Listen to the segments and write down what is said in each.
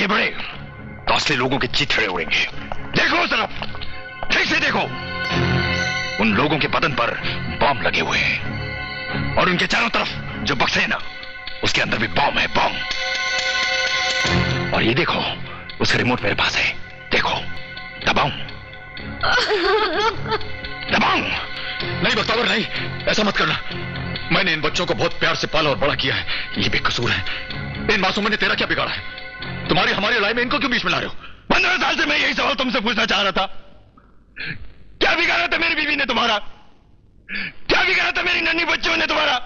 बढ़े तो असली लोगों के चिथड़े उड़ेंगे। देखो उस तरफ, ठीक से देखो। उन लोगों के बदन पर बॉम्ब लगे हुए हैं और उनके चारों तरफ जो बक्से हैं ना, उसके अंदर भी बॉम्ब है, बॉम्ब। और ये देखो, उसका रिमोट मेरे पास है, देखो। दबाऊं? दबाऊं? नहीं बख्तावर, नहीं, ऐसा मत करना। मैंने इन बच्चों को बहुत प्यार से पाला और बड़ा किया है, ये बेकसूर है। इन मासूमों ने तेरा क्या बिगाड़ा है? तुम्हारी हमारी लड़ाई में इनको क्यों बीच में ला रहे हो? 15 साल से मैं यही सवाल तुमसे पूछना चाह रहा था। क्या बिगाड़ा था मेरी बीवी ने तुम्हारा? क्या बिगाड़ा था मेरी नन्ही बच्चियों ने तुम्हारा?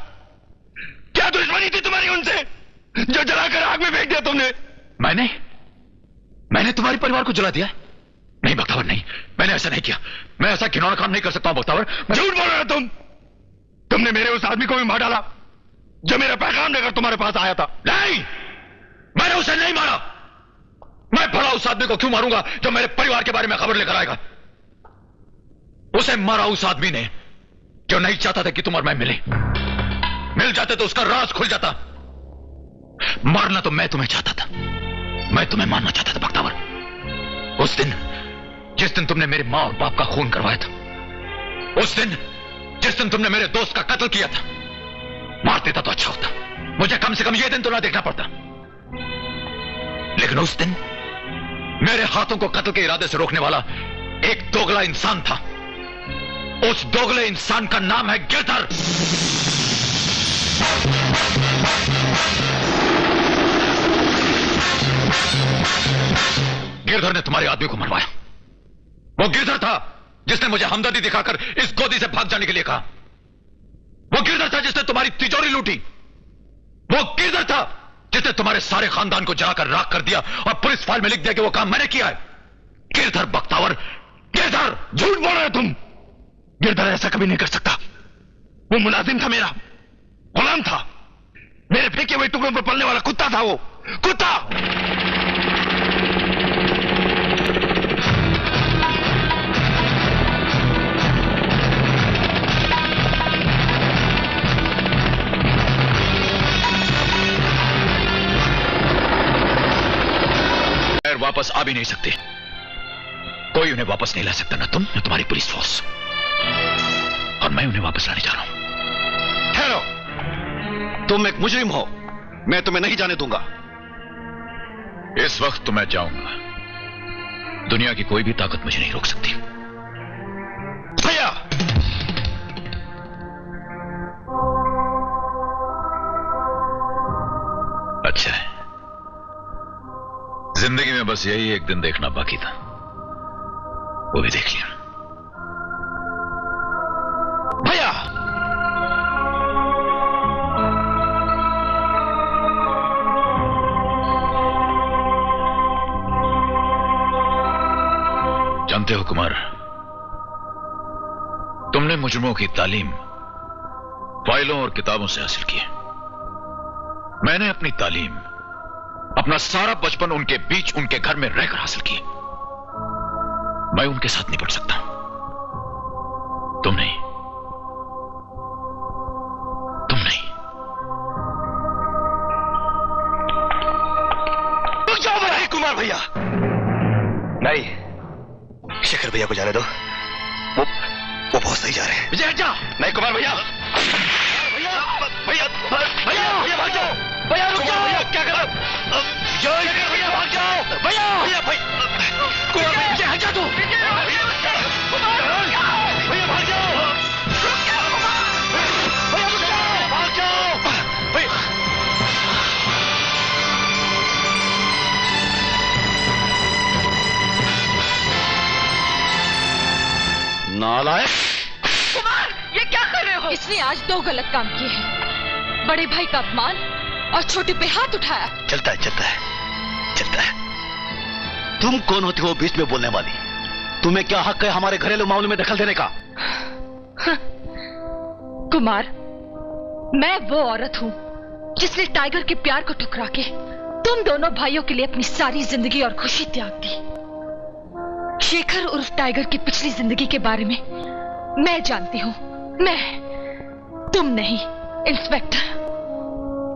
क्या दुश्मनी थी तुम्हारी उनसे जो जलाकर आग में फेंक दिया तुमने? मैंने तुम्हारे परिवार को जला दिया? नहीं बख्तावर, नहीं, मैंने ऐसा नहीं किया। मैं ऐसा घिनौना काम नहीं कर सकता हूं बख्तावर। झूठ बोल रहे हो तुमने मेरे उस आदमी को भी मार डाला जो मेरा पैगाम लेकर तुम्हारे पास आया था। नहीं, मैंने उसे नहीं मारा। मैं भला उस आदमी को क्यों मारूंगा जो मेरे परिवार के बारे में खबर लेकर आएगा? उसे मारा उस आदमी ने जो नहीं चाहता था कि तुम और मैं मिल जाते तो उसका राज खुल जाता। मारना तो मैं तुम्हें चाहता था, मैं तुम्हें मारना चाहता था बख्तावर। उस दिन जिस दिन तुमने मेरे मां और बाप का खून करवाया था, उस दिन जिस दिन तुमने मेरे दोस्त का कत्ल किया था, मार देता तो अच्छा होता, मुझे कम से कम यह दिन तो ना देखना पड़ता। लेकिन उस दिन मेरे हाथों को कत्ल के इरादे से रोकने वाला एक दोगला इंसान था। उस दोगले इंसान का नाम है गिरधर। गिरधर ने तुम्हारे आदमी को मरवाया। वो गिरधर था जिसने मुझे हमदर्दी दिखाकर इस गोदी से भाग जाने के लिए कहा। वो गिरधर था जिसने तुम्हारी तिजोरी लूटी। वो गिरधर था जिसने तुम्हारे सारे खानदान को जलाकर राख कर दिया और पुलिस फाइल में लिख दिया कि वो काम मैंने किया है। गिरधर बख्तावर, गिरधर। झूठ बोल रहे हो तुम। गिरधर ऐसा कभी नहीं कर सकता। वो मुलाजिम था, मेरा गुलाम था, मेरे फेंके हुए टुकड़ों पर पलने वाला कुत्ता था। वो कुत्ता। वापस आ भी नहीं सकते। कोई उन्हें वापस नहीं ला सकता, ना तुम ना तुम्हारी पुलिस फोर्स। और मैं उन्हें वापस लाने जा रहा हूं। ठहरो, तुम एक मुजरिम हो, मैं तुम्हें नहीं जाने दूंगा। इस वक्त तो मैं जाऊंगा। दुनिया की कोई भी ताकत मुझे नहीं रोक सकती। भैया, अच्छा है, जिंदगी में बस यही एक दिन देखना बाकी था, वो भी देख लिया। भैया, जानते हो कुमार, तुमने मुजरिमों की तालीम फाइलों और किताबों से हासिल की है। मैंने अपनी तालीम, अपना सारा बचपन उनके बीच, उनके घर में रहकर हासिल की। मैं उनके साथ नहीं पढ़ सकता, तुम नहीं, तुम नहीं। रुक जाओ भाई। कुमार भैया, नहीं, शेखर भैया को जाने दो, वो बहुत सही जा रहे हैं। विजय हट जा। नहीं कुमार भैया, भैया भैया भैया भैया भाग जाओ। भैया रुक जाओ। भैया क्या कर रहे? भैया भाग जाओ। भैया भैया कुमार भैया हट जा तू। भैया भाग जाओ। भैया रुक जाओ, भाग जाओ। नालायक। कुमार, ये क्या कर रहे हो? इसने आज 2 गलत काम किए हैं। बड़े भाई का अपमान और छोटे पे हाथ उठाया। चलता है, चलता है, चलता है। तुम कौन होती हो बीच में बोलने वाली? तुम्हें क्या हक है हमारे घरेलू मामले में दखल देने का? कुमार, मैं वो औरत हूँ जिसने टाइगर के प्यार को ठुकरा के तुम दोनों भाइयों के लिए अपनी सारी जिंदगी और खुशी त्याग दी। शेखर उर्फ टाइगर की पिछली जिंदगी के बारे में मैं जानती हूँ। मैं, तुम नहीं। इंस्पेक्टर,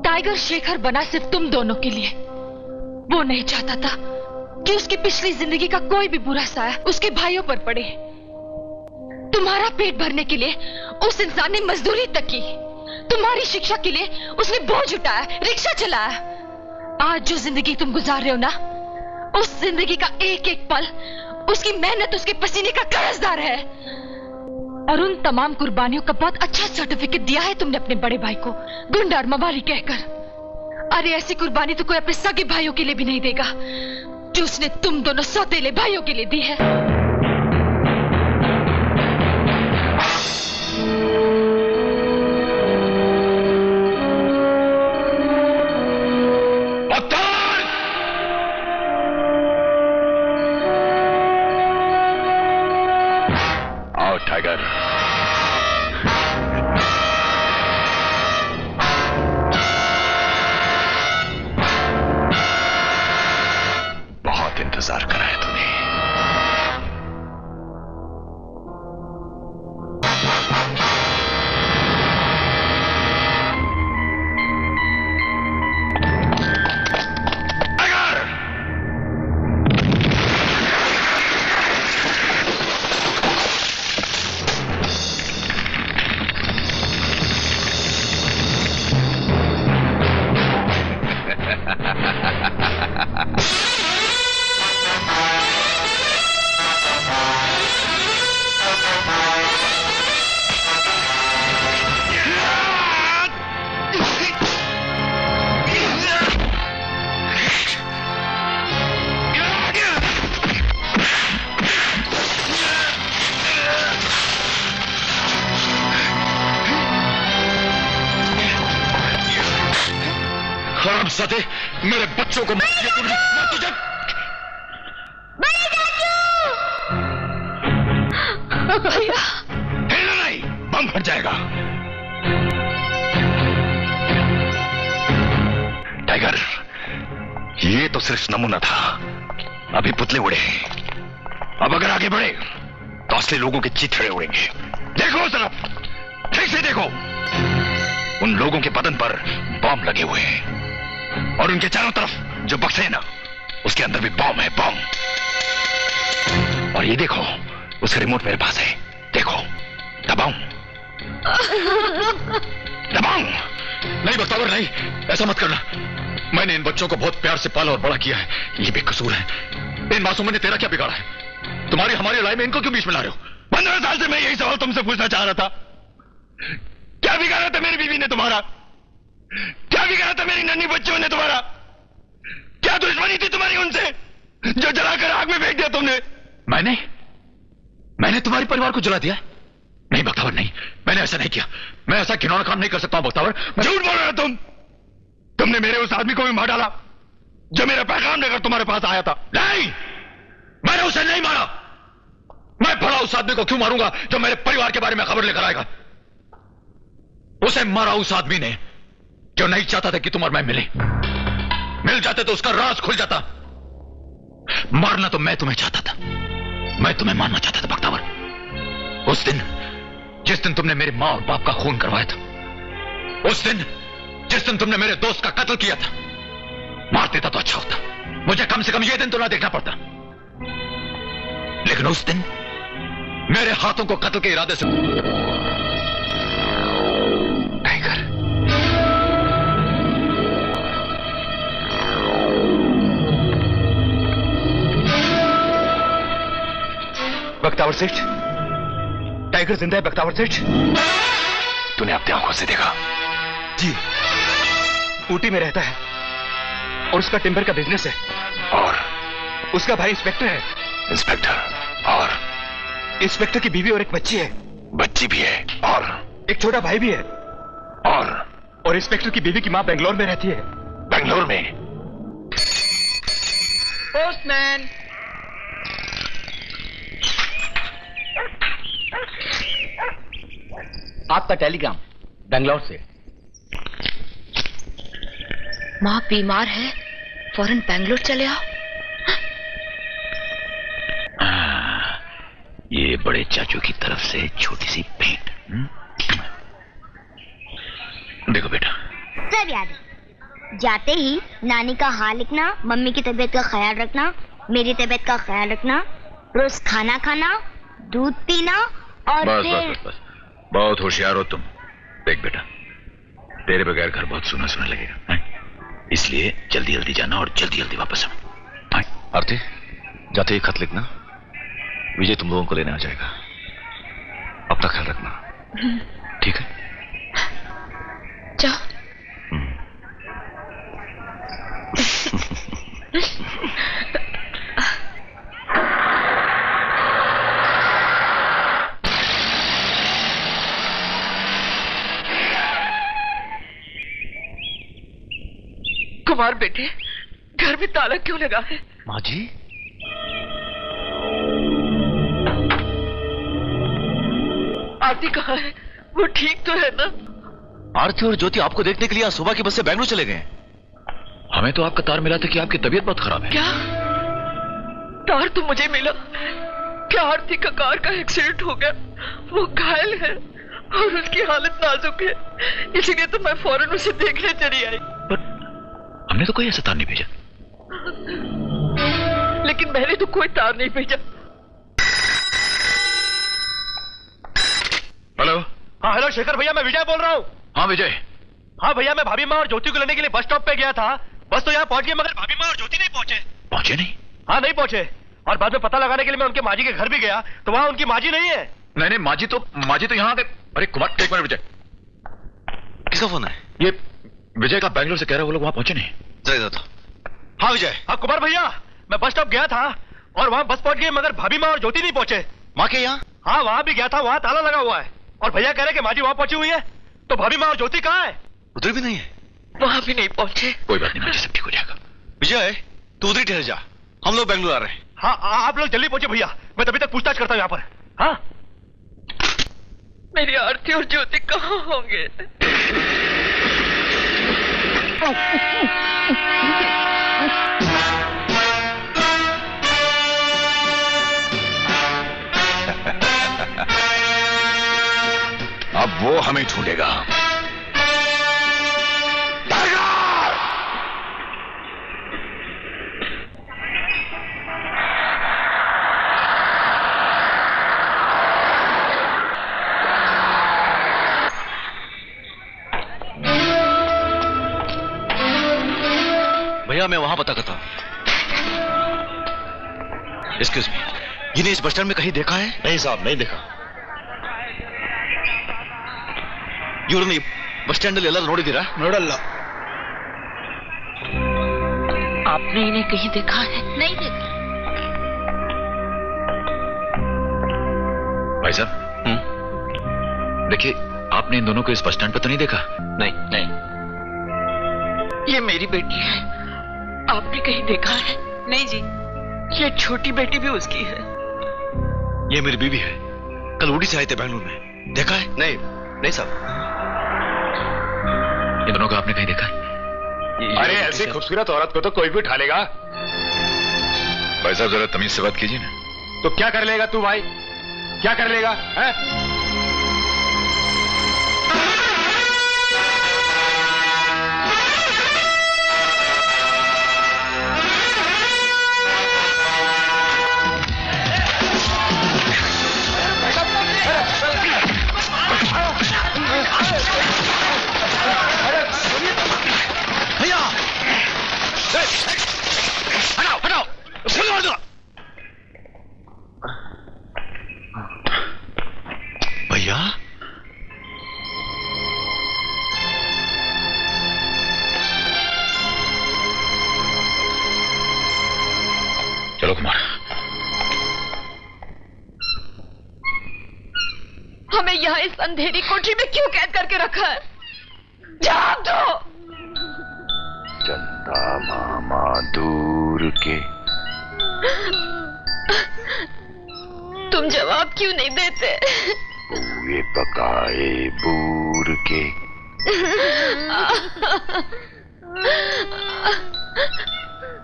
टाइगर शेखर बना सिर्फ तुम दोनों के लिए। वो नहीं चाहता था कि उसकी पिछली जिंदगी का कोई भी बुरा साया उसके भाइयों पर पड़े। तुम्हारा पेट भरने के लिए उस इंसान ने मजदूरी तक की। तुम्हारी शिक्षा के लिए उसने बोझ उठाया, रिक्शा चलाया। आज जो जिंदगी तुम गुजार रहे हो ना, उस जिंदगी का एक एक पल उसकी मेहनत, उसके पसीने का कर्जदार है। और उन तमाम कुर्बानियों का बहुत अच्छा सर्टिफिकेट दिया है तुमने अपने बड़े भाई को, गुंडा और मवाली कहकर। अरे ऐसी कुर्बानी तो कोई अपने सगे भाइयों के लिए भी नहीं देगा जो उसने तुम दोनों सौतेले भाइयों के लिए दी है। आओ टाइगर। बहुत इंतजार करा है तूने। हरामजादे, मेरे बच्चों को मार दिया तुमने। मार तुझे। भैया, हिलना नहीं, बम फट जाएगा। टाइगर, ये तो सिर्फ नमूना था, अभी पुतले उड़े हैं। अब अगर आगे बढ़े तो असली लोगों के चिथड़े उड़ेंगे। देखो तरफ, ठीक से देखो। उन लोगों के बदन पर बम लगे हुए हैं और उनके चारों तरफ जो बक्से है ना, उसके अंदर भी बम है, बम। और ये देखो, उसका रिमोट मेरे पास है, देखो। दबाऊं? दबाऊं? नहीं बख्तावर, नहीं, ऐसा मत करना। मैंने इन बच्चों को बहुत प्यार से पाला और बड़ा किया है। ये बेकसूर है। इन मासूमों ने तेरा क्या बिगाड़ा है? तुम्हारी हमारी लड़ाई में इनको क्यों बीच में ला रहे हो? 15 साल से मैं यही सवाल तुमसे पूछना चाह रहा था। क्या बिगाड़ा था मेरी बीवी ने तुम्हारा? क्या बिगाड़ा था मेरी नन्ही बच्चों ने तुम्हारा? क्या दुश्मनी थी तुम्हारी उनसे जो जलाकर आग में फेंक दिया तुमने? मैंने तुम्हारे परिवार को जला दिया? नहीं बख्तावर, नहीं, मैंने ऐसा नहीं किया। मैं ऐसा घिनौना काम नहीं कर सकता हूं बख्तावर। झूठ बोल रहे हो तुमने मेरे उस आदमी को भी मार डाला जो मेरा पैगाम लेकर तुम्हारे पास आया था। नहीं, मैंने उसे नहीं मारा। मैं भला उस आदमी को क्यों मारूंगा जो मेरे परिवार के बारे में खबर लेकर आएगा? उसे मारा उस आदमी ने जो नहीं चाहता था कि तुम और मैं मिल जाते तो उसका राज खुल जाता। मारना तो मैं तुम्हें चाहता था, मैं तुम्हें मारना चाहता था बख्तावर। उस दिन जिस दिन तुमने मेरे मां और बाप का खून करवाया था, उस दिन जिस दिन तुमने मेरे दोस्त का कत्ल किया था, मार देता तो अच्छा होता, मुझे कम से कम यह दिन तो ना देखना पड़ता। लेकिन उस दिन मेरे हाथों को कत्ल के इरादे से टाइगर, बख्तावर सेठ, टाइगर जिंदा है बख्तावर सेठ? तूने अपनी आंखों से देखा? जी, ऊटी में रहता है और उसका टिम्बर का बिजनेस है। और उसका भाई इंस्पेक्टर है। इंस्पेक्टर? और इंस्पेक्टर की बीवी और एक बच्ची है। बच्ची भी है? और एक छोटा भाई भी है। और इंस्पेक्टर की बीवी की मां बेंगलोर में रहती है। बेंगलोर में? पोस्टमैन। आपका टेलीग्राम बेंगलोर से। माँ बीमार है, फौरन बेंगलोर चले आओ। ये बड़े चाचू की तरफ से छोटी सी भेंट। देखो बेटा, सब याद है। जाते ही नानी का हाल लिखना, मम्मी की तबीयत का ख्याल रखना, मेरी तबीयत का ख्याल रखना, रोज खाना खाना, दूध पीना और बस फिर... बस बस बस, बहुत होशियार हो तुम। देख बेटा, तेरे बगैर घर बहुत सुना सुना लगेगा है? इसलिए जल्दी जल्दी जाना और जल्दी जल्दी वापस आओ। आरती, जाते ही खत लिखना, विजय तुम लोगों को लेने आ जाएगा। अपना ख्याल रखना, ठीक है? जाओ। कुमार बेटे, घर में ताला क्यों लगा है? माँ जी, आरती कहाँ है? वो ठीक तो है ना? आरती और ज्योति आपको देखने के लिए आज सुबह की बस से बैंगलोर चले गए। हमें तो आपका तार मिला था कि आपकी तबीयत बहुत खराब है। क्या तार तो मुझे मिला? क्या आरती का कार का एक्सीडेंट हो गया? वो घायल है और उसकी हालत नाजुक है, इसीलिए तो मैं फौरन उसे देखने चली आई। पर हमने तो कोई ऐसा तार नहीं भेजा। लेकिन मैंने तो कोई तार नहीं भेजा। हेलो। हाँ हेलो शेखर भैया, मैं विजय बोल रहा हूँ। हाँ विजय। हाँ भैया, मैं भाभी माँ और ज्योति को लेने के लिए बस स्टॉप पे गया था। बस तो यहाँ पहुंच गई, मगर भाभी माँ और ज्योति नहीं पहुंचे। पहुंचे नहीं? हाँ नहीं पहुंचे, और बाद में पता लगाने के लिए मैं उनके माँ जी के घर भी गया तो वहाँ उनकी माँ जी नहीं है। नहीं नहीं, माँ जी तो यहाँ आ गए। अरे कुमार, एक मिनट विजय। किसका फोन है? ये विजय का बैंगलोर से कह रहा है वो लोग वहाँ पहुंचे नहीं। जरा तो। हाँ विजय। हाँ कुमार भैया, मैं बस स्टॉप गया था और वहाँ बस पहुंच गई, मगर भाभी माँ और ज्योति नहीं पहुंचे। माँ के यहाँ? हाँ वहाँ भी गया था, वहाँ ताला लगा हुआ है। और भैया कह रहे कि माँ जी वहाँ पहुंची हुई है, तो भाभी माँ और ज्योति कहाँ है? उधर भी नहीं है। वहाँ भी नहीं पहुंचे। कोई बात नहीं माँ जी, सब ठीक हो जाएगा। विजय तू उधर ही ठहर जा, हम लोग बैंगलोर आ रहे हैं। हाँ आप लोग जल्दी पहुंचे भैया, मैं तभी तक पूछताछ करता हूँ यहाँ पर। हाँ मेरी आरती और ज्योति कहाँ होंगे? अब वो हमें ढूंढेगा। भैया मैं वहां पता करता हूं। एक्सक्यूज मी, इन्हें इस बस स्टैंड में कहीं देखा है? नहीं साहब, नहीं देखा। ಇವ್ರನ್ನ बस स्टैंड ಅಲ್ಲಿ ಎಲ್ಲರೂ ನೋಡಿದ್ದೀರಾ? ನೋಡಲ್ಲ। आपने इन्हें कहीं देखा है? नहीं देखा। भाई साहब, देखिए, आपने इन दोनों को इस बस स्टैंड पर तो नहीं देखा? नहीं नहीं। ये मेरी बेटी है, आपने कहीं देखा है? नहीं जी, ये छोटी बेटी भी उसकी है। ये मेरी बीवी है, कल उड़ी से आए थे बैंगलोर में। देखा है? नहीं नहीं साहब। इन दोनों को आपने कहीं देखा? अरे ऐसी खूबसूरत औरत को तो कोई भी उठा लेगा। भाई साहब जरा तमीज से बात कीजिए ना। तो क्या कर लेगा तू भाई, क्या कर लेगा है? भैया हटाओ हटाओ, फुल मार दो। भैया चलो कुमार। हमें यहाँ इस अंधेरी कोठरी में क्यों कैद करके रखा है? जवाब दो। चंदा मामा दूर के। तुम जवाब क्यों नहीं देते? बुए पकाए बूर के।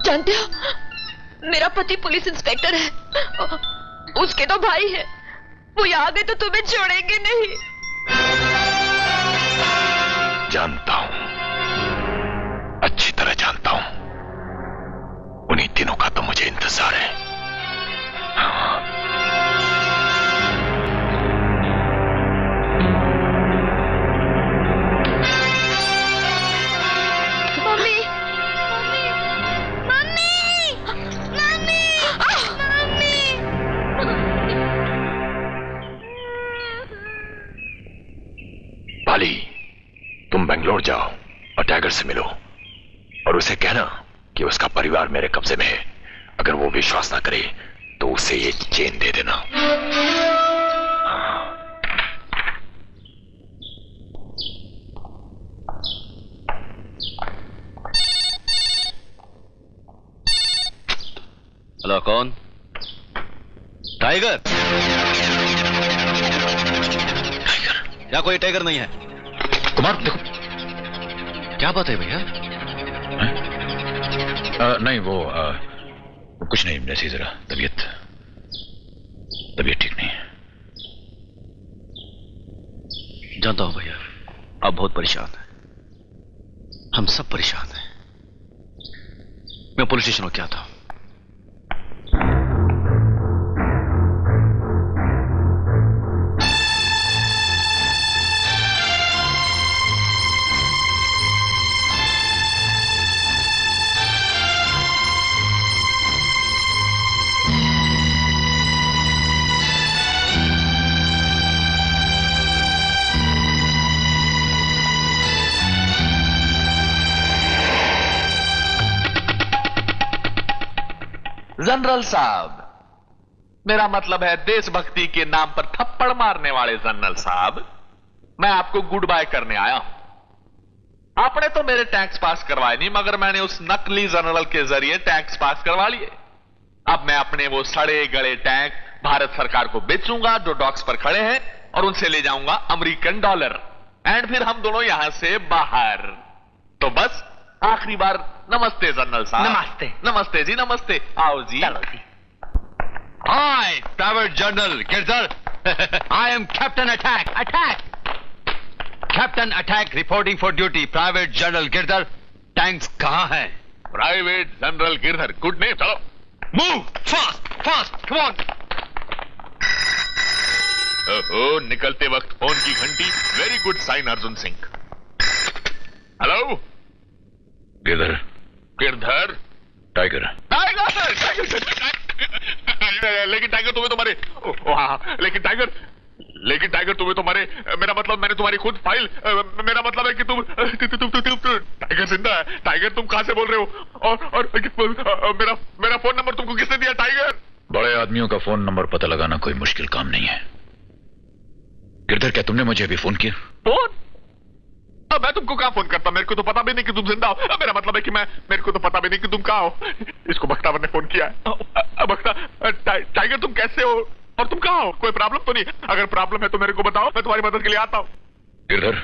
जानते हो, मेरा पति पुलिस इंस्पेक्टर है, उसके तो भाई है। वो यहाँ आ गए तो तुम्हें छोड़ेंगे नहीं। जानता हूं, अच्छी तरह जानता हूं। उन्हीं दिनों का तो मुझे इंतजार है। मम्मी मम्मी मम्मी मम्मी पाली, तुम बेंगलोर जाओ और टाइगर से मिलो और उसे कहना कि उसका परिवार मेरे कब्जे में है। अगर वो विश्वास ना करे तो उसे ये चेन दे देना। हेलो, कौन? टाइगर? टाइगर? या कोई टाइगर नहीं है? कुमार देखो। क्या बात है भैया? नहीं वो कुछ नहीं, ऐसी जरा तबीयत ठीक नहीं है। जानता हूं भैया, आप बहुत परेशान हैं। हम सब परेशान हैं। मैं पुलिस स्टेशन में क्या था? जनरल साहब, मेरा मतलब है देशभक्ति के नाम पर थप्पड़ मारने वाले जनरल साहब, मैं आपको गुड बाय करने आया हूं। आपने तो मेरे टैक्स पास करवाए नहीं, मगर मैंने उस नकली जनरल के जरिए टैक्स पास करवा लिए। अब मैं अपने वो सड़े गड़े टैंक भारत सरकार को बेचूंगा जो डॉक्स पर खड़े हैं, और उनसे ले जाऊंगा अमेरिकन डॉलर, एंड फिर हम दोनों यहां से बाहर। तो बस आखिरी बार नमस्ते जनरल साहब। नमस्ते। नमस्ते जी, नमस्ते। आओ जी। चलो जी। Hi private general Girdhar. I am captain attack. Captain attack reporting for duty. Private general Girdhar, tanks कहां है? Private general Girdhar, good name. चलो move fast fast, come on. ओहो, निकलते वक्त फोन की घंटी, very good sign Arjun Singh. Hello Girdhar. Girdhar. Tiger. Tiger लेकिन tiger तुम्हें तुम्हारे लेकिन टाइगर तुम्हें तुम्हारे, मेरा मतलब मैंने तुम्हारी खुद फाइल, मेरा मतलब है कि तुम टाइगर जिंदा है। टाइगर तुम कहां से बोल रहे हो? और मेरा फोन नंबर तुमको किसने दिया टाइगर? बड़े आदमियों का फोन नंबर पता लगाना कोई मुश्किल काम नहीं है। गिरधर, क्या तुमने मुझे अभी फोन किया? फोन? अब मैं तुमको कहां फोन करता? मेरे को तो पता भी नहीं कि तुम जिंदा हो। मेरा मतलब है कि मेरे को तो पता भी नहीं कि तुम कहां हो। इसको बख्तावर ने फोन किया है। टाइगर तुम कैसे हो और तुम कहां हो? कोई प्रॉब्लम तो नहीं? अगर प्रॉब्लम है तो मेरे को बताओ, मैं तुम्हारी मदद के लिए आता हूं। गिरधर,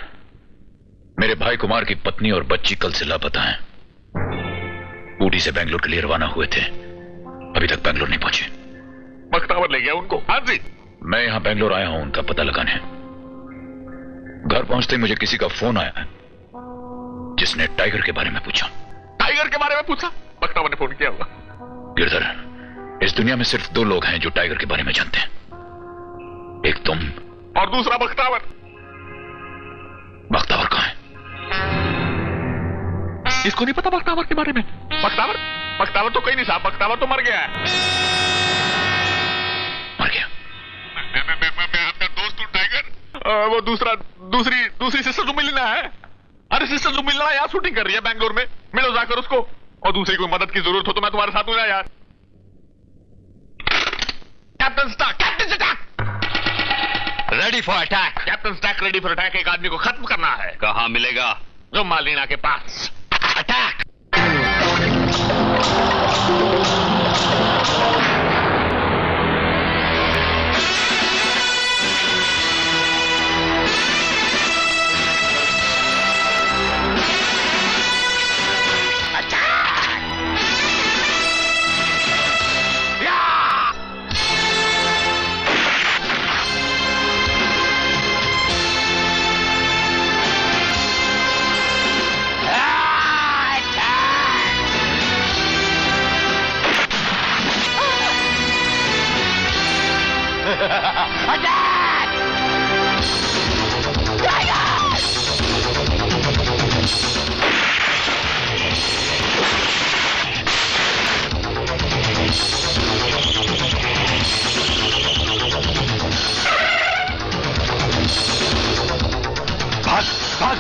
मेरे भाई कुमार की पत्नी और बच्ची कल से लापता हैं। ऊटी से बेंगलोर के लिए रवाना हुए थे, अभी तक बेंगलोर नहीं पहुंचे। बख्तावर ले गया उनको? हाँ जी। मैं यहां बेंगलोर आया हूं उनका पता लगाने। घर पहुंचते ही मुझे किसी का फोन आया जिसने टाइगर के बारे में पूछा। टाइगर के बारे में पूछा? बख्तावर ने फोन किया होगा। गिरधर, इस दुनिया में सिर्फ 2 लोग हैं जो टाइगर के बारे में जानते हैं, एक तुम और दूसरा बख्तावर। बख्तावर कहां है? इसको नहीं पता बख्तावर के बारे में? बख्तावर तो कहीं नहीं साहब, बख्तावर तो मर गया है। मर गया? मैं अपना दोस्त हूं टाइगर। वो दूसरी सिस्टर जो मिलना है। अरे सिस्टर जो मिलना है यार, शूटिंग कर रही है बैंगलोर में, मिलो जाकर उसको। और दूसरी कोई मदद की जरूरत हो तो मैं तुम्हारे साथ हूं ना यार। Captain Stark ready for attack. Captain Stark ready for attack. एक आदमी को खत्म करना है। कहां मिलेगा? जो मालिना के पास। अटैक। भाग भाग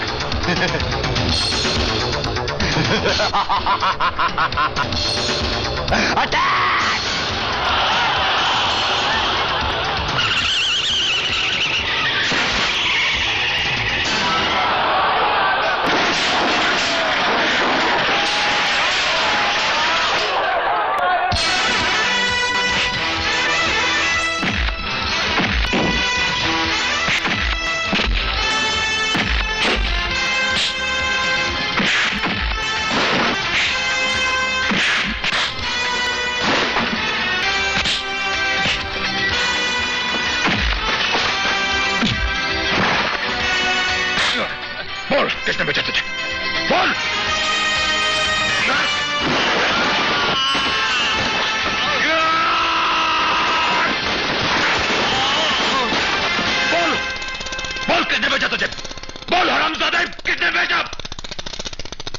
बोल किसने बेचा तुझे? बोल। बोल बोल किसने बेचा तुझे? बोल हरामजादे, किसने बेचा?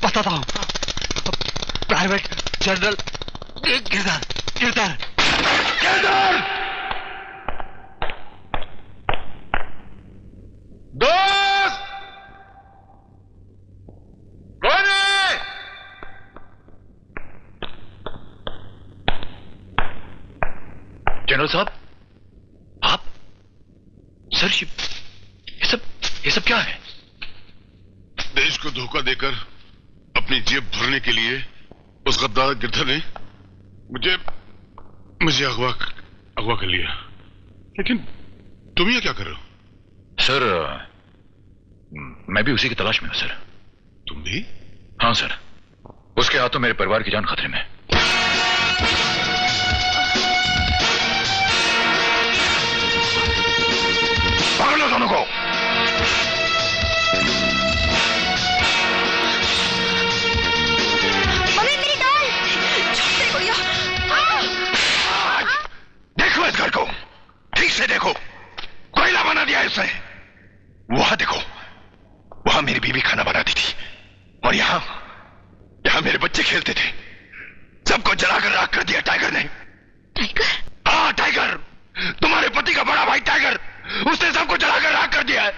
बताता हूं, प्राइवेट जनरल गिरधर गिरधर गिरधर। दोस्त कौन है? जनरल साहब, आप? सर ये सब क्या है? देश को धोखा देकर अपनी जेब भरने के लिए उस गद्दार गिरधर ने मुझे अगवा कर लिया। लेकिन तुम ये क्या कर रहे हो? सर मैं भी उसी की तलाश में हूं सर। तुम भी? हाँ सर, उसके हाथों मेरे परिवार की जान खतरे में। पकड़ लो दोनों को। मम्मी मेरी डॉल। देखो इस घर को ठीक से देखो, कोयला बना दिया है उसने। वहां देखो, वहां मेरी बीवी खाना बनाती थी और यहां मेरे बच्चे खेलते थे। सबको जलाकर राख कर दिया टाइगर ने। टाइगर? हाँ टाइगर, तुम्हारे पति का बड़ा भाई टाइगर, उसने सबको जलाकर राख कर दिया है।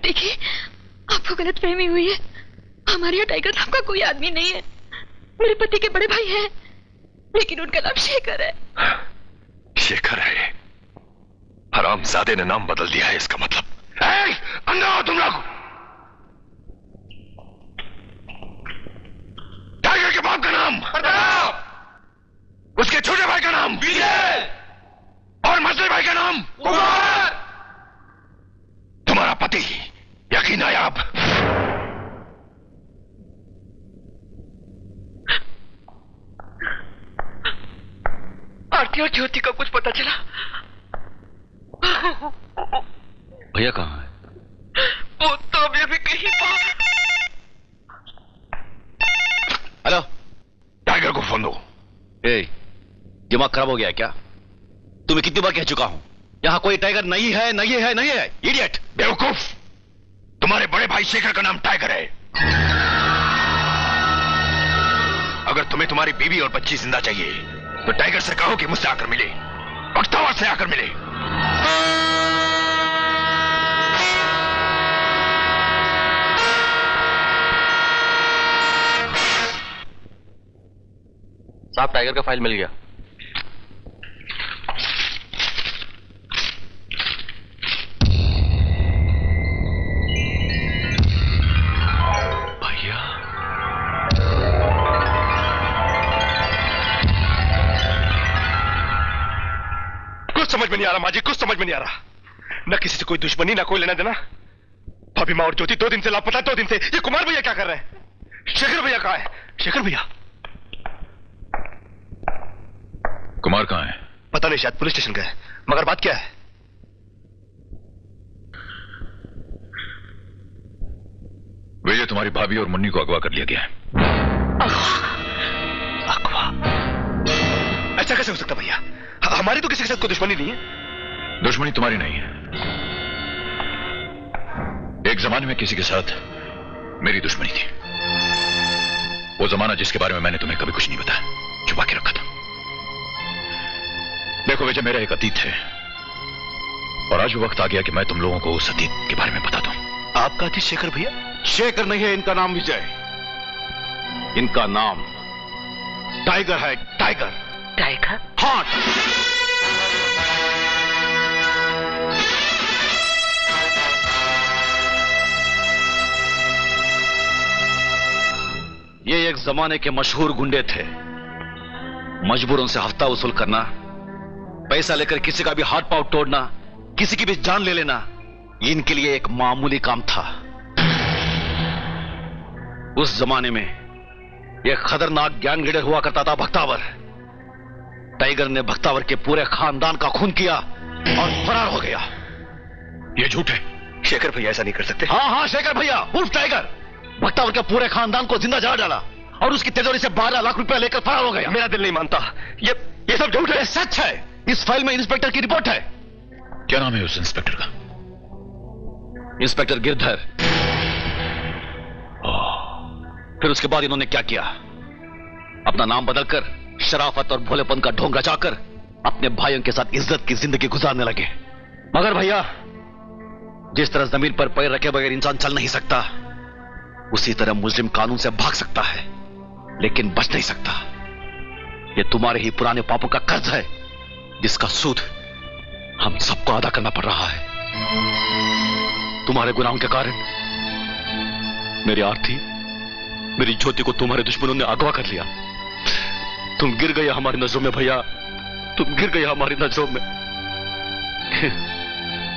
देखिए, आपको गलतफहमी हुई है। हमारे यहाँ टाइगर नाम का कोई आदमी नहीं है। मेरे पति के बड़े भाई हैं, लेकिन उनका नाम शेखर है। शेखर है? हरामजादे ने नाम बदल दिया है इसका मतलब। अंदर आओ तुम लोग। टाइगर के बाप का नाम, उसके छोटे भाई का नाम विजय, और मसले भाई का नाम कुमार। तुम्हारा पति यकीन नायाब। आरती और ज्योति का कुछ पता चला? भैया कहाँ है? वो तो अभी कहीं पर। हेलो, टाइगर को फोन दो। दिमाग खराब हो गया है क्या? तुम्हें कितनी बार कह चुका हूं, यहां कोई टाइगर नहीं है, नहीं है, नहीं है। इडियट, बेवकूफ, तुम्हारे बड़े भाई शेखर का नाम टाइगर है। अगर तुम्हें तुम्हारी बीवी और बच्ची जिंदा चाहिए तो टाइगर से कहो कि मुझसे आकर मिले, पख्तावर से आकर मिले। साहब, टाइगर का फाइल मिल गया। भैया, कुछ समझ में नहीं आ रहा माजी, कुछ समझ में नहीं आ रहा। न किसी से कोई दुश्मनी, न कोई लेना देना। भाभी माँ और ज्योति 2 दिन से लापता, 2 दिन से। ये कुमार भैया क्या कर रहे हैं? शेखर भैया कहाँ है? शेखर भैया? कुमार कहाँ है? पता नहीं, शायद पुलिस स्टेशन गए। मगर बात क्या है? भैया, तुम्हारी भाभी और मुन्नी को अगवा कर लिया गया है। अगवा? ऐसा कैसे हो सकता भैया? हमारी तो किसी के साथ कोई दुश्मनी नहीं है। दुश्मनी तुम्हारी नहीं है, एक जमाने में किसी के साथ मेरी दुश्मनी थी। वो जमाना जिसके बारे में मैंने तुम्हें कभी कुछ नहीं बताया, छुपा के रखा था। देखो विजय, मेरा एक अतीत है और आज वो वक्त आ गया कि मैं तुम लोगों को उस अतीत के बारे में बता दूं। आपका अतीत शेखर भैया? शेखर नहीं है इनका नाम विजय, इनका नाम टाइगर है। टाइगर। टाइगर? हाँ। ये एक जमाने के मशहूर गुंडे थे। मजबूर उनसे हफ्ता वसूल करना, पैसा लेकर किसी का भी हाथ पांव तोड़ना, किसी की भी जान ले लेना, ये इनके लिए एक मामूली काम था। उस जमाने में एक खतरनाक गैंग लीडर हुआ करता था भक्तावर। टाइगर ने भक्तावर के पूरे खानदान का खून किया और फरार हो गया। ये झूठ है। शेखर भैया ऐसा नहीं कर सकते। हाँ शेखर भैया उर्फ टाइगर भक्तावर के पूरे खानदान को जिंदा जला डाला और उसकी तिजोरी से 12 लाख रुपया लेकर फरार हो गया। मेरा दिल नहीं मानता, ये सब झूठ है। सच है। इस फाइल में इंस्पेक्टर की रिपोर्ट है। क्या नाम है उस इंस्पेक्टर का? इंस्पेक्टर गिरधर। फिर उसके बाद इन्होंने क्या किया? अपना नाम बदलकर शराफत और भोलेपन का ढोंग रचाकर अपने भाइयों के साथ इज्जत की जिंदगी गुजारने लगे। मगर भैया, जिस तरह जमीन पर पैर रखे बगैर इंसान चल नहीं सकता, उसी तरह मुजरिम कानून से भाग सकता है लेकिन बच नहीं सकता। ये तुम्हारे ही पुराने पापों का कर्ज है जिसका सूद हम सबको अदा करना पड़ रहा है। तुम्हारे गुनाहों के कारण मेरी आरती, मेरी ज्योति को तुम्हारे दुश्मनों ने अगवा कर लिया। तुम गिर गए हमारी नजरों में भैया, तुम गिर गए हमारी नजरों में।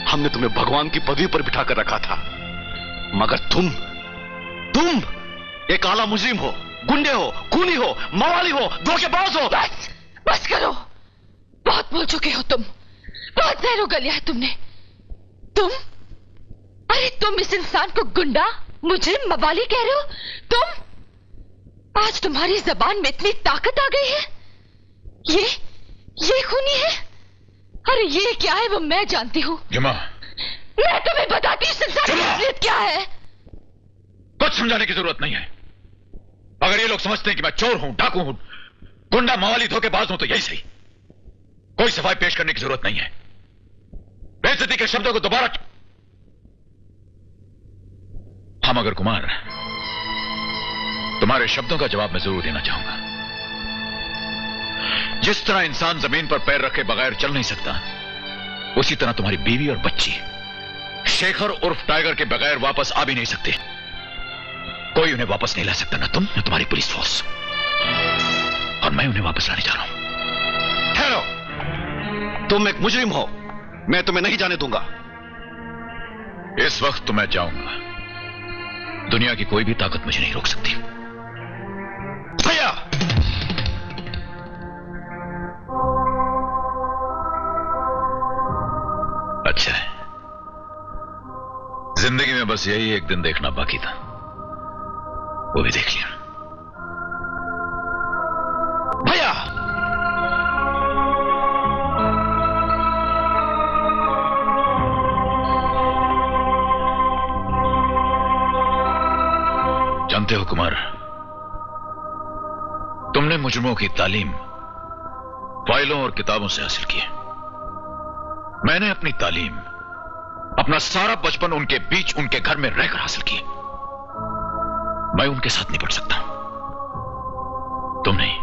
हमने तुम्हें भगवान की पदवी पर बिठा कर रखा था, मगर तुम एक आला मुजरिम हो, गुंडे हो, खूनी हो, मवाली हो, धोखेबाज हो। बस करो, बहुत बोल चुके हो तुम। बहुत जहर उगलिया है तुमने। अरे तुम इस इंसान को गुंडा, मुजरिम, मवाली कह रहे हो? आज तुम्हारी जबान में इतनी ताकत आ गई है। ये खूनी है? अरे ये क्या है वो मैं जानती हूं। जमा, मैं तुम्हें बताती हूँ संसार की असलियत क्या है। कुछ समझाने की जरूरत नहीं है। अगर ये लोग समझते हैं कि मैं चोर हूं, डाकू हूं, गुंडा, मवाली, धोखेबाज हूं तो यही सही। कोई सफाई पेश करने की जरूरत नहीं है। बेइज्जती के शब्दों को दोबारा। हाँ मगर कुमार, तुम्हारे शब्दों का जवाब मैं जरूर देना चाहूंगा। जिस तरह इंसान जमीन पर पैर रखे बगैर चल नहीं सकता, उसी तरह तुम्हारी बीवी और बच्ची शेखर उर्फ टाइगर के बगैर वापस आ भी नहीं सकते। कोई उन्हें वापस नहीं ला सकता, ना तुम ना तुम्हारी पुलिस फोर्स। और मैं उन्हें वापस लाने जा रहा हूं। ठहरो, तुम एक मुजरिम हो, मैं तुम्हें नहीं जाने दूंगा। इस वक्त तो मैं जाऊंगा। दुनिया की कोई भी ताकत मुझे नहीं रोक सकती। भैया, अच्छा है, जिंदगी में बस यही एक दिन देखना बाकी था, वो भी देख लिया। भैया, जानते हो कुमार, तुमने मुजरिमों की तालीम फाइलों और किताबों से हासिल की है। मैंने अपनी तालीम, अपना सारा बचपन उनके बीच, उनके घर में रहकर हासिल की। मैं उनके साथ नहीं पढ़ सकता, तुम नहीं।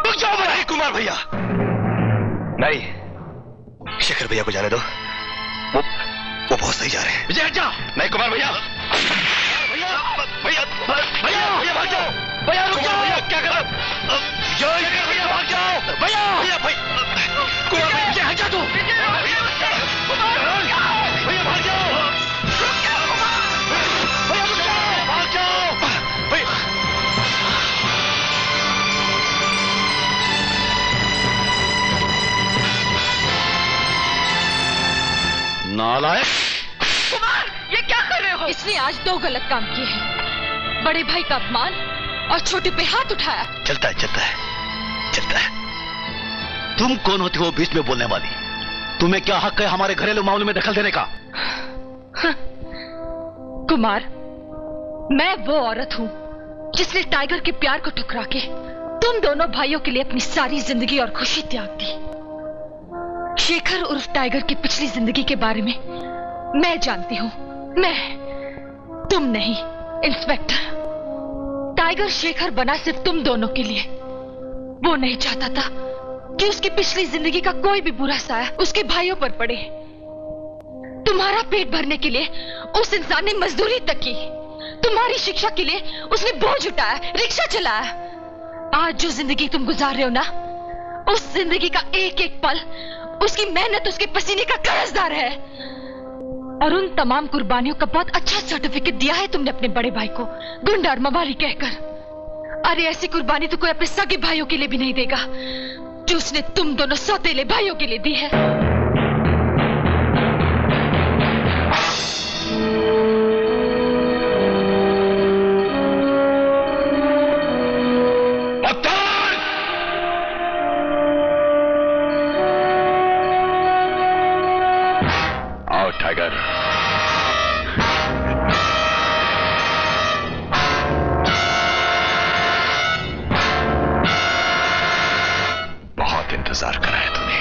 रुक जाओ भाई। कुमार भैया, नहीं, शेखर भैया को जाने दो, वो बहुत सही जा रहे हैं। विजय जा। नहीं कुमार भैया, भैया भाग जाओ। भैया रुक जाओ। भैया क्या कर रहे हो? भैया भाग जाओ। भैया कुमार भैया हट जा तू। भैया भाग जाओ। भैया रुक जाओ, भाग जाओ। भैया नालायक। कुमार, ये क्या कर रहे हो? इस उसने आज दो गलत काम किए हैं। बड़े भाई का अपमान और छोटे पे हाथ उठाया। चलता है चलता है चलता है। तुम कौन होती हो बीच में बोलने वाली? तुम्हें क्या हक है हमारे घरेलू मामलों में दखल देने का? कुमार, मैं वो औरत हूं जिसने टाइगर के प्यार को ठुकरा के तुम दोनों भाइयों के लिए अपनी सारी जिंदगी और खुशी त्याग दी। शेखर उर्फ टाइगर की पिछली जिंदगी के बारे में मैं जानती हूं। तुम नहीं इंस्पेक्टर। टाइगर शेखर बना सिर्फ तुम दोनों के लिए। वो नहीं चाहता था कि उसकी पिछली जिंदगी का कोई भी बुरा साया उसके भाइयों पर पड़े। तुम्हारा पेट भरने के लिए उस इंसान ने मजदूरी तक की। तुम्हारी शिक्षा के लिए उसने बोझ उठाया, रिक्शा चलाया। आज जो जिंदगी तुम गुजार रहे हो ना, उस जिंदगी का एक एक पल उसकी मेहनत, उसके पसीने का कर्जदार है। और उन तमाम कुर्बानियों का बहुत अच्छा सर्टिफिकेट दिया है तुमने अपने बड़े भाई को, गुंडा और मवाली कहकर। अरे ऐसी कुर्बानी तो कोई अपने सगे भाइयों के लिए भी नहीं देगा जो उसने तुम दोनों सौतेले भाइयों के लिए दी है। आओ टाइगर। बहुत इंतजार करा है तूने।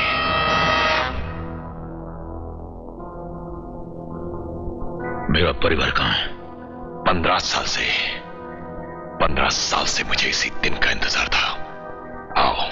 मेरा परिवार कहां है? 15 साल से मुझे इसी दिन का इंतजार था। आओ।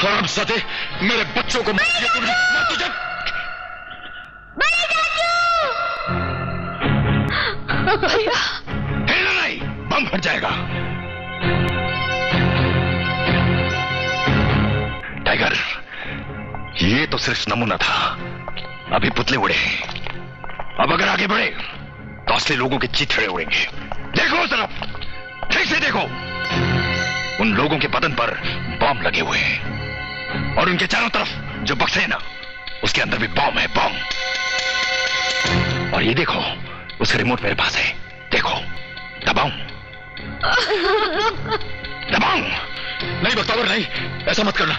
हरामजादे, मेरे बच्चों को मार दिया तुमने। मैं तुझे भैया, हिलना नहीं, बम फट जाएगा। टाइगर, ये तो सिर्फ नमूना था। अभी पुतले उड़े। अब अगर आगे बढ़े तो असली लोगों के चिथड़े उड़ेंगे। देखो उस तरफ, ठीक से देखो। उन लोगों के बदन पर बम लगे हुए हैं और उनके चारों तरफ जो बक्से हैं ना, उसके अंदर भी बम है, बम। और ये देखो, उसका रिमोट मेरे पास है। देखो, दबाऊं? दबाऊं? नहीं बख्तावर, नहीं, ऐसा मत करना।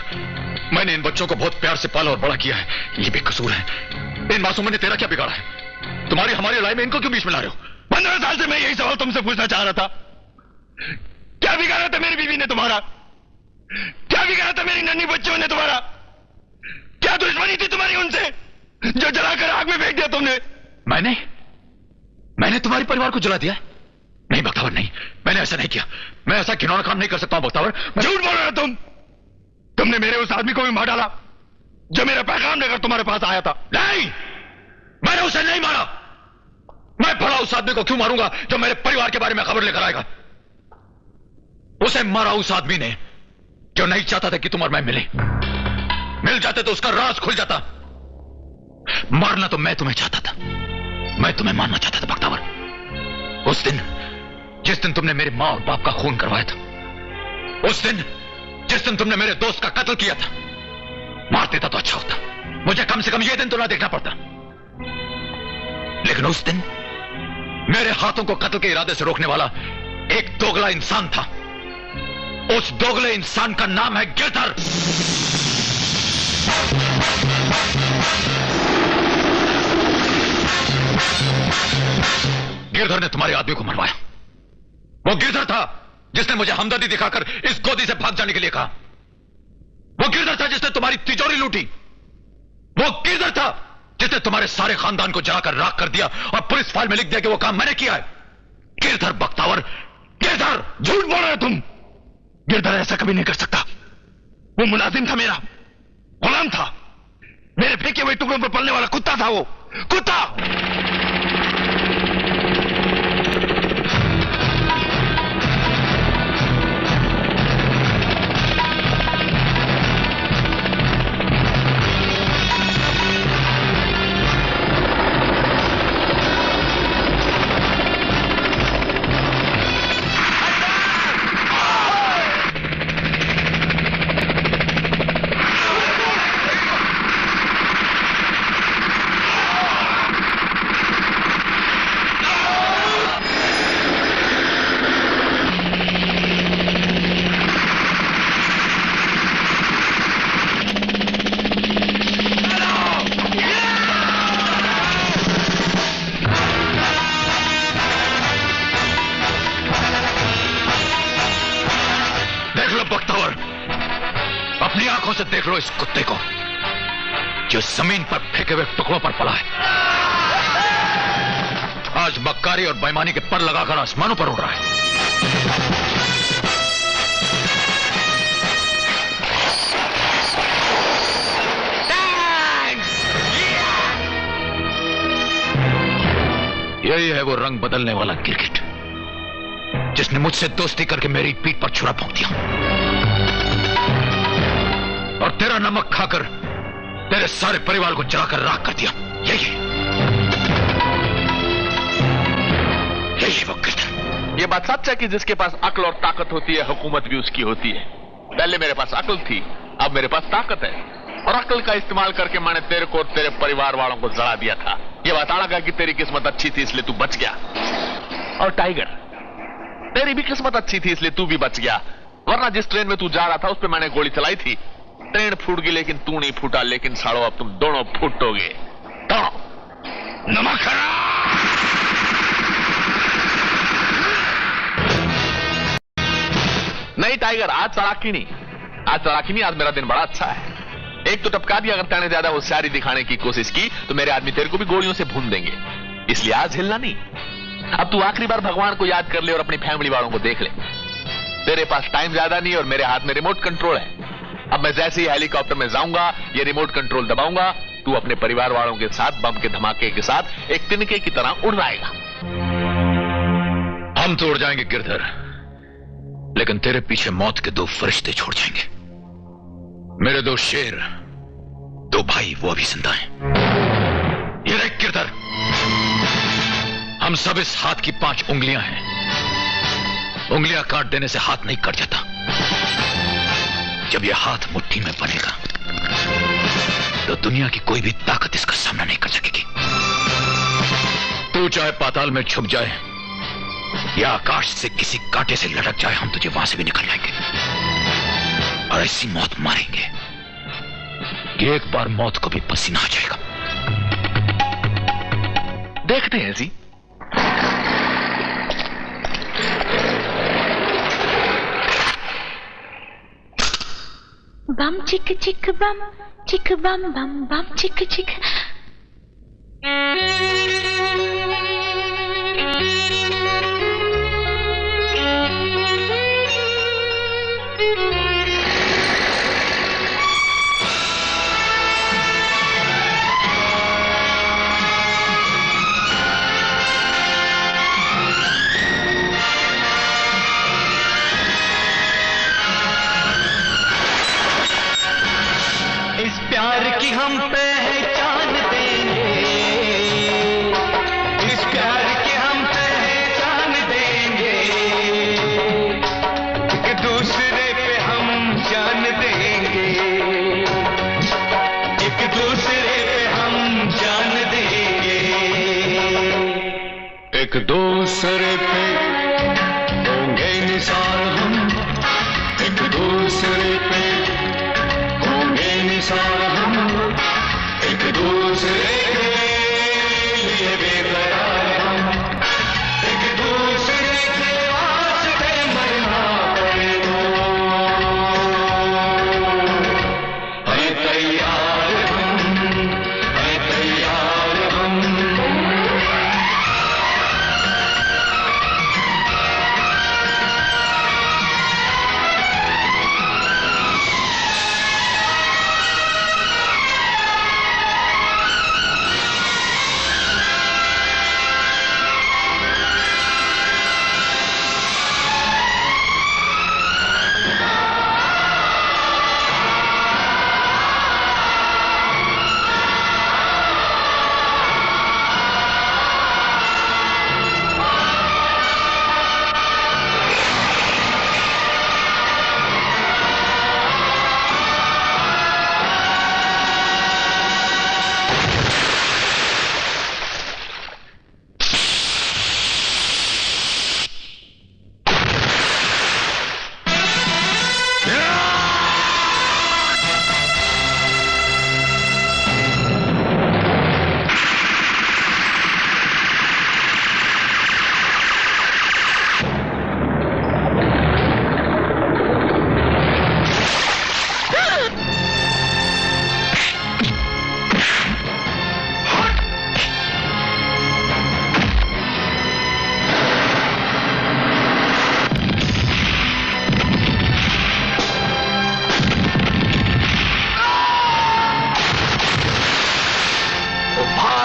मैंने इन बच्चों को बहुत प्यार से पाला और बड़ा किया है। ये बेकसूर है। इन मासूमों ने तेरा क्या बिगाड़ा है? तुम्हारी हमारी लड़ाई में इनको क्यों बीच में ला रहे हो? 15 साल से मैं यही सवाल तुमसे पूछना चाह रहा था। क्या बिगाड़ा था मेरी बीवी ने तुम्हारा? क्या बिगाड़ा था मेरी नन्ही बच्चों ने तुम्हारा? क्या दुश्मनी थी तुम्हारी उनसे जो जलाकर आग में फेंक दिया तुमने? मैंने तुम्हारे परिवार को जला दिया? नहीं बख्तावर, नहीं, मैंने ऐसा नहीं किया। मैं ऐसा घिनौना काम नहीं कर सकता हूं बख्तावर। झूठ बोल रहे हो तुम। तुमने मेरे उस आदमी को भी मार डाला जो मेरा पैगाम लेकर तुम्हारे पास आया था। नहीं, मैंने उसे नहीं मारा। मैं भला उस आदमी को क्यों मारूंगा जो मेरे परिवार के बारे में खबर लेकर आएगा? उसे मारा उस आदमी ने जो नहीं चाहता था कि तुम और मैं मिल जाते तो उसका राज खुल जाता। मारना तो मैं तुम्हें चाहता था, मैं तुम्हें मारना चाहता था बख्तावर। उस दिन जिस दिन तुमने मेरे मां और बाप का खून करवाया था, उस दिन जिस दिन तुमने मेरे दोस्त का कत्ल किया था, मार देता तो अच्छा होता। मुझे कम से कम यह दिन तो ना देखना पड़ता। लेकिन उस दिन मेरे हाथों को कत्ल के इरादे से रोकने वाला एक दोगला इंसान था। उस दोगले इंसान का नाम है गिरधर। गिरधर ने तुम्हारे आदमी को मरवाया। वो गिरधर था जिसने मुझे हमदर्दी दिखाकर इस गोदी से भाग जाने के लिए कहा। वो गिरधर था जिसने तुम्हारी तिजोरी लूटी। वो गिरधर था जिसने तुम्हारे सारे खानदान को जलाकर राख कर दिया और पुलिस फाइल में लिख दिया कि वो काम मैंने किया है। गिरधर बख्तावर, गिरधर! झूठ बोल रहे हो तुम। गिरधर ऐसा कभी नहीं कर सकता। वो मुलाजिम था, मेरा गुलाम था, मेरे फेंके हुए टुकड़ों पर पलने वाला कुत्ता था। वो कुत्ता। अपनी आंखों से देख लो इस कुत्ते को जो जमीन पर फेंके हुए टुकड़ों पर पला है। आज मक्कारी और बेईमानी के पर लगाकर आसमानों पर उड़ रहा है। यही है वो रंग बदलने वाला गिरगिट जिसने मुझसे दोस्ती करके मेरी पीठ पर छुरा भोंक दिया और तेरा नमक खाकर तेरे सारे परिवार को जलाकर राख कर दिया। यही वो गिरगिट। ये बात सच है कि जिसके पास अक्ल और ताकत होती है हुकूमत भी उसकी होती है। पहले मेरे पास अक्ल थी, अब मेरे पास ताकत है और अक्ल का इस्तेमाल करके मैंने तेरे को और तेरे परिवार वालों को जला दिया था। ये बता लगा कि तेरी किस्मत अच्छी थी इसलिए तू बच गया। और टाइगर, तेरी भी किस्मत अच्छी थी इसलिए तू भी बच गया, वरना जिस ट्रेन में तू जा रहा था उस पर मैंने गोली चलाई थी। ट्रेन फूट गई लेकिन तू नहीं फूटा। लेकिन सालो अब तुम दोनों फूटोगे। नमक नहीं टाइगर, आज चढ़ाकी नहीं, आज मेरा दिन बड़ा अच्छा है। एक तो टपका दिया, अगर तेने ज्यादा होशियारी दिखाने की कोशिश की तो मेरे आदमी तेरे को भी गोलियों से भून देंगे, इसलिए आज हिलना नहीं। अब तू आखिरी बार भगवान को याद कर ले और अपनी फैमिली वालों को देख ले। तेरे पास टाइम ज्यादा नहीं और मेरे हाथ में रिमोट कंट्रोल है। अब मैं जैसे ही हेलीकॉप्टर में जाऊंगा ये रिमोट कंट्रोल दबाऊंगा, तू अपने परिवार वालों के साथ बम के धमाके के साथ एक तिनके की तरह उड़ जाएगा। हम तो उड़ जाएंगे गिरधर, लेकिन तेरे पीछे मौत के दो फरिश्ते छोड़ जाएंगे। मेरे दो शेर, दो भाई, वो अभी जिंदा हैं। ये देख गिरधर, हम सब इस हाथ की 5 उंगलियां हैं। उंगलियां काट देने से हाथ नहीं कट जाता। जब यह हाथ मुट्ठी में बनेगा तो दुनिया की कोई भी ताकत इसका सामना नहीं कर सकेगी। तू चाहे पाताल में छुप जाए या आकाश से किसी कांटे से लटक जाए, हम तुझे वहां से भी निकल लाएंगे और ऐसी मौत मारेंगे कि एक बार मौत को भी पसीना आ जाएगा। देखते हैं जी। बम चिक चिक बम बम बम चिक चिक। प्यार की हम पहचान देंगे, इस प्यार की हम पहचान देंगे, एक दूसरे पे हम जान देंगे, एक दूसरे पे हम जान देंगे, एक दूसरे पे होंगे निसार हम, एक दूसरे पे हम, एक दूसरे के लिए बेकरार हम,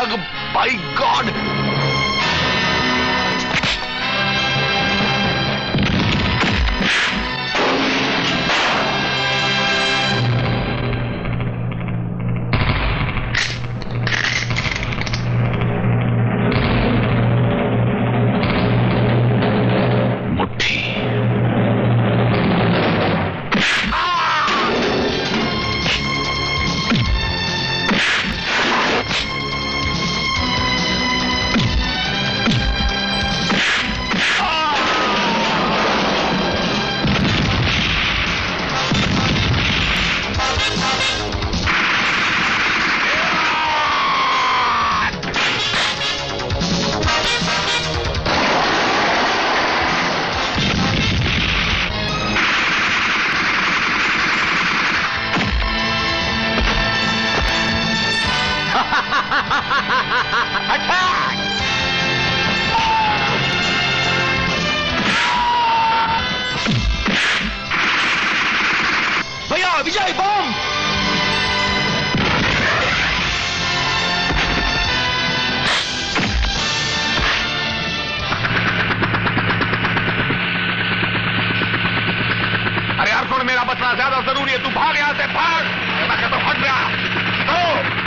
भाग बाय गॉड। भैया विजय बम। अरे यार सुन, मेरा बचना ज्यादा जरूरी है, तू भाग यहां से, भाग। मैं कहता हूं हट गया तो।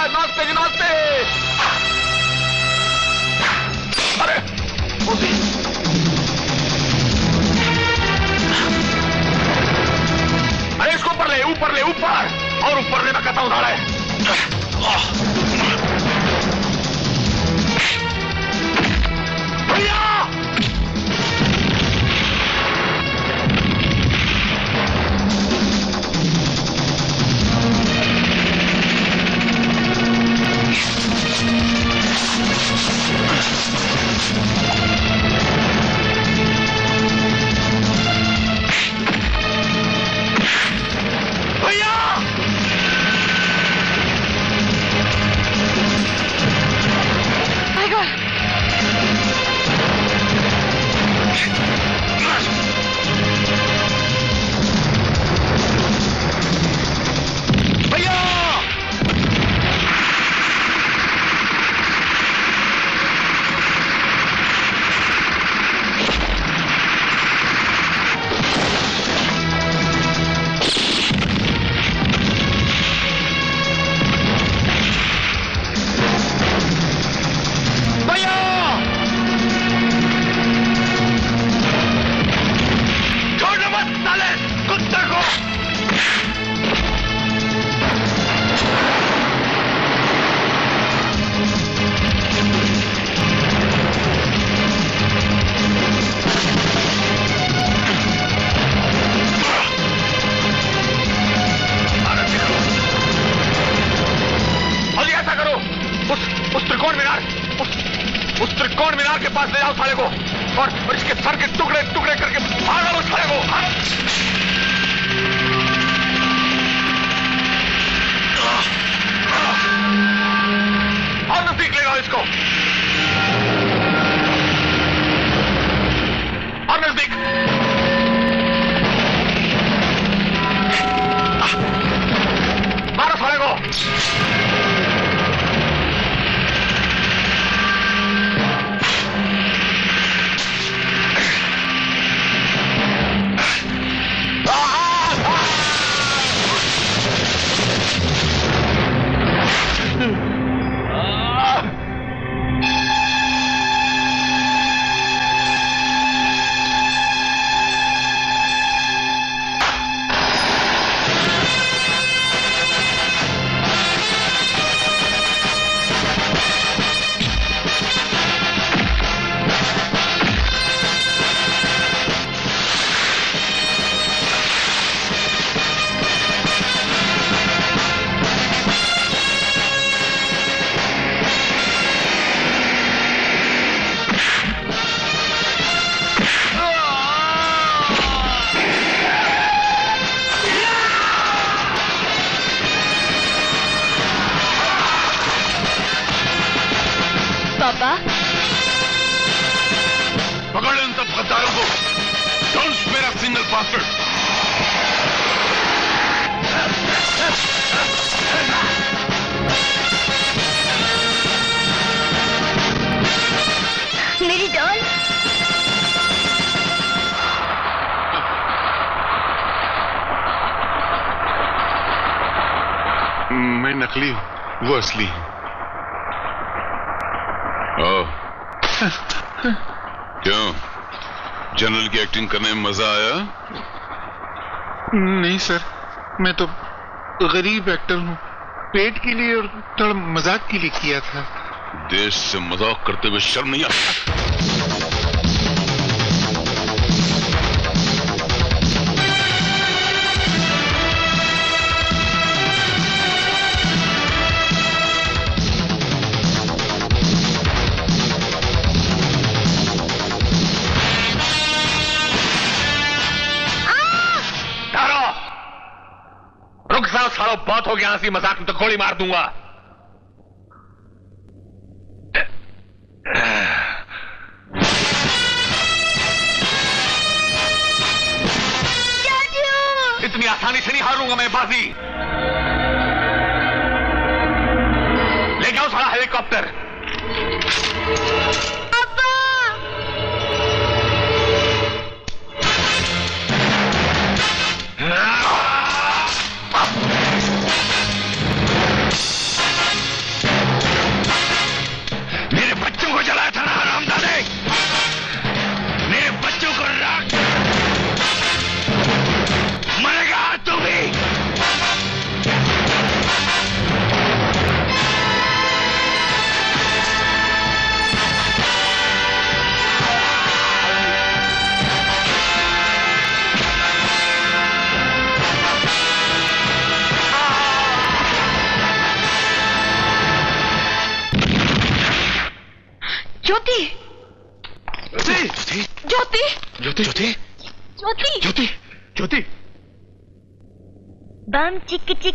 नाचते जी नाचते। अरे उसी अरे इसको ऊपर ले, ऊपर ले, ऊपर और ऊपर ले, मैं कहता हूं उधार है। भैया त्रिकोण मीनार के पास ले जाओ साले को और इसके सर के टुकड़े टुकड़े करके मार डालो साले को। और नजदीक ले जाओ इसको, और नजदीक। मारो साले को। पापा criminal bastard! मेरी डॉल। मैं नकली हूं, वो असली है। ओह, क्यों? जनरल की एक्टिंग करने में मजा आया? नहीं सर, मैं तो गरीब एक्टर हूँ। पेट के लिए और थोड़ा मजाक के लिए किया था। देश से मजाक करते हुए शर्म नहीं आता? रुक जाओ सालो, बहुत हो गया हंसी मजाक में, तो गोली मार दूंगा। इतनी आसानी से नहीं हारूंगा मैं बाजी। ले जाओ सारा हेलीकॉप्टर। मेरे बच्चों को जलाया था ना हरामजादे, मेरे बच्चों को राख मरेगा तू भी। ज्योति, ज्योति, ज्योति, ज्योति, ज्योति, ज्योति, ज्योति, ज्योति। बम चिक चिक